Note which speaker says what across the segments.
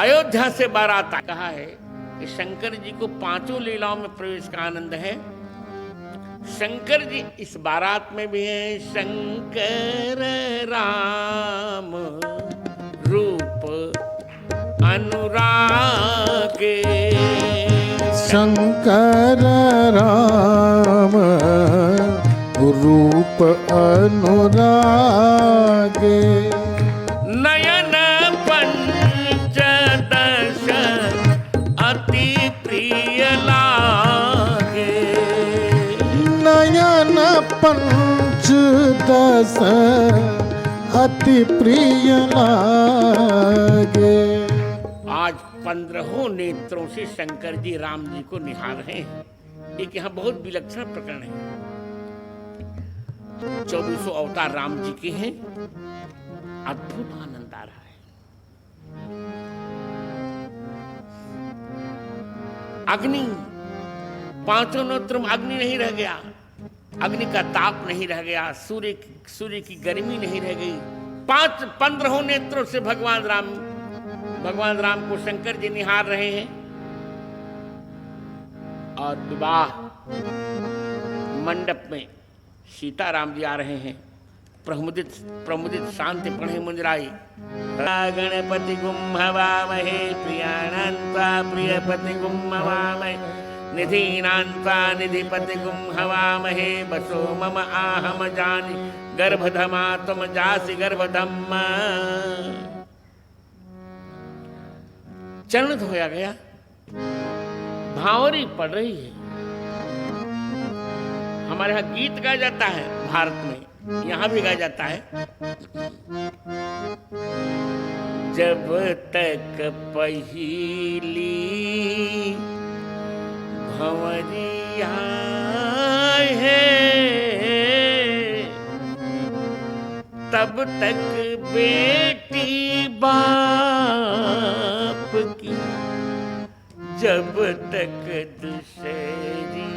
Speaker 1: अयोध्या से बारात कहा है कि शंकर जी को पांचों लीलाओं में प्रवेश का आनंद है। शंकर जी इस बारात में भी हैं। शंकर राम रूप अनुरागे,
Speaker 2: शंकर राम रूप अनुरागे,
Speaker 1: नयन पंचदश अति प्रिय लागे,
Speaker 2: नयन पंचदश अति प्रिय लागे।
Speaker 1: आज 15 नेत्रों से शंकर जी राम जी को निहार रहे हैं। एक यहाँ बहुत विलक्षण प्रकरण है। 2400 अवतार राम जी के हैं। अद्भुत आनंद आ रहा है। अग्नि, पांचों नेत्रों में अग्नि नहीं रह गया, अग्नि का ताप नहीं रह गया, सूर्य की गर्मी नहीं रह गई। 15 नेत्रों से भगवान राम को शंकर जी निहार रहे हैं। और विवाह मंडप में सीताराम जी आ रहे हैं। प्रमुदित शांति प्रणय मुंजराई। गणपति गुम हवामहे प्रियाणान्ता प्रियपति गुम हवामहे निधीनान्ता निधिपति गुम हवामहे बसो मम आहम जानी गर्भधमा तुम जासि गर्भधम्मा। चरण धोया गया, भावरी पड़ रही है। हमारे यहाँ गीत गाया जाता है, भारत में यहाँ भी गाया जाता है। जब तक पहीली भंवरिया है तब तक बेटी बाप की, जब तक दूसरी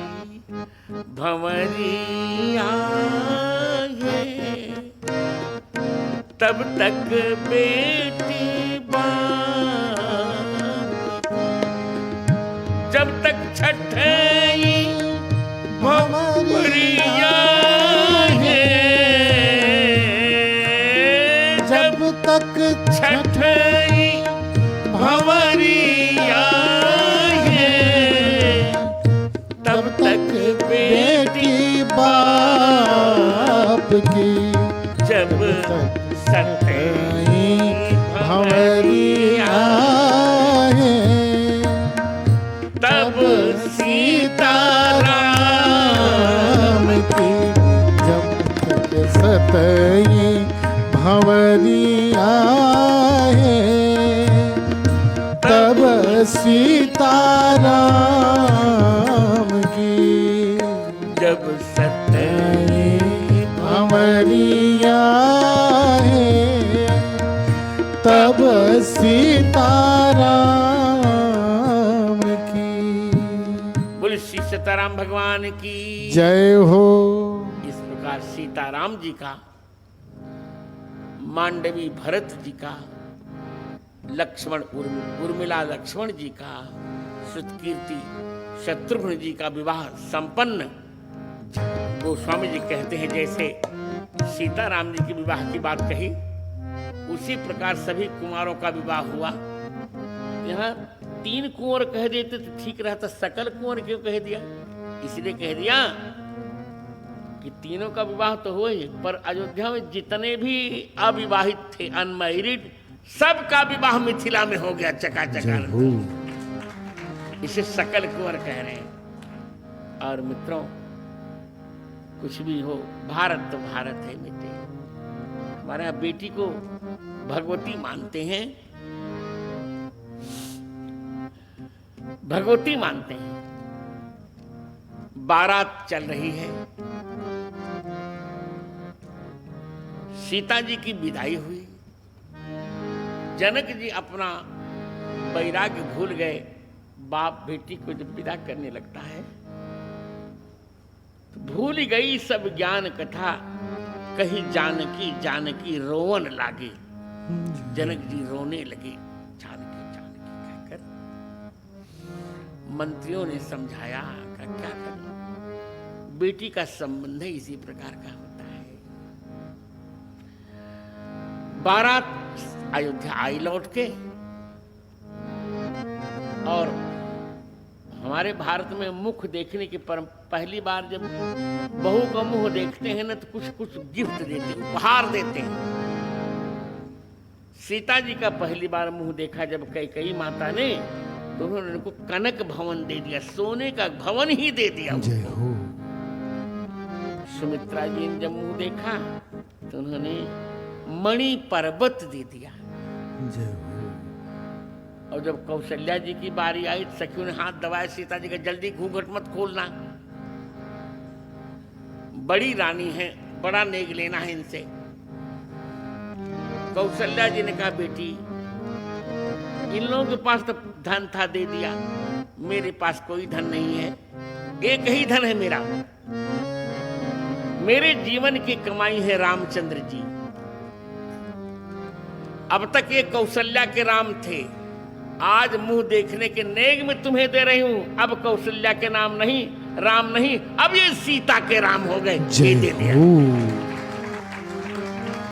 Speaker 1: भंवरिया है तब तक बेटी बाप, जब तक छठई भंवरिया है, जब तक छठई भंवरिया है तब तक बेटी
Speaker 2: बाप की,
Speaker 1: जब सतई
Speaker 2: भंवरिया है
Speaker 1: तब सीताराम
Speaker 2: की, जब तक सतई भंवरिया है तब सीताराम की,
Speaker 1: जब सतई
Speaker 2: भंवरिया है तब सीताराम की।
Speaker 1: बोले श्री सीताराम भगवान की
Speaker 2: जय हो।
Speaker 1: इस प्रकार सीताराम जी का, मांडवी भरत जी का, लक्ष्मण उर्मिला लक्ष्मण जी का, श्रुतकीर्ति शत्रुघ्न जी का विवाह संपन्न। गोस्वामी जी कहते हैं जैसे सीताराम जी के विवाह की बात कही, उसी प्रकार सभी कुमारों का विवाह हुआ। यहाँ 3 कुंवर कह देते तो ठीक रहता, सकल कुंवर क्यों कह दिया? इसलिए कह दिया कि तीनों का विवाह तो हुआ ही, पर अयोध्या में जितने भी अविवाहित थे, अनमैरिड, सबका विवाह मिथिला में हो गया चकाचक। इसे सकल कुंवर कह रहे हैं। और मित्रों, कुछ भी हो, भारत तो भारत है मित्र। हमारे यहाँ बेटी को भगवती मानते हैं, भगवती मानते हैं। बारात चल रही है, सीता जी की विदाई हुई। जनक जी अपना वैराग्य भूल गए। बाप बेटी को जब विदा करने लगता है तो भूल गई सब ज्ञान कथा, कही जानकी जानकी रोवन लागे। जनक जी रोने लगे, जानकी जानकी। मंत्रियों ने समझाया कि क्या करें, बेटी का संबंध इसी प्रकार का होता है। बारात अयोध्या आई लौट के, और हमारे भारत में मुख देखने की पहली बार जब बहू का मुंह देखते हैं ना, तो कुछ कुछ गिफ्ट देते, उपहार देते हैं। सीता जी का पहली बार मुंह देखा जब कैकेयी माता ने, तो उन्होंने उनको कनक भवन दे दिया, सोने का भवन ही दे दिया।
Speaker 2: जय हो।
Speaker 1: सुमित्रा जी ने जब मुंह देखा तो उन्होंने मणि पर्वत दे दिया।
Speaker 2: जय हो।
Speaker 1: और जब कौशल्या जी की बारी आई, सखियों ने हाथ दबाया सीता जी का, जल्दी घूंघट मत खोलना, बड़ी रानी है, बड़ा नेग लेना है इनसे। कौशल्या जी ने कहा, बेटी इन लोगों के पास तो धन था, दे दिया, मेरे पास कोई धन नहीं है, एक ही धन है मेरा, मेरे जीवन की कमाई है रामचंद्र जी। अब तक ये कौशल्या के राम थे, आज मुंह देखने के नेग में तुम्हें दे रही हूं। अब कौशल्या के नाम नहीं, राम नहीं, अब ये सीता के राम हो गए। ये दे दिया।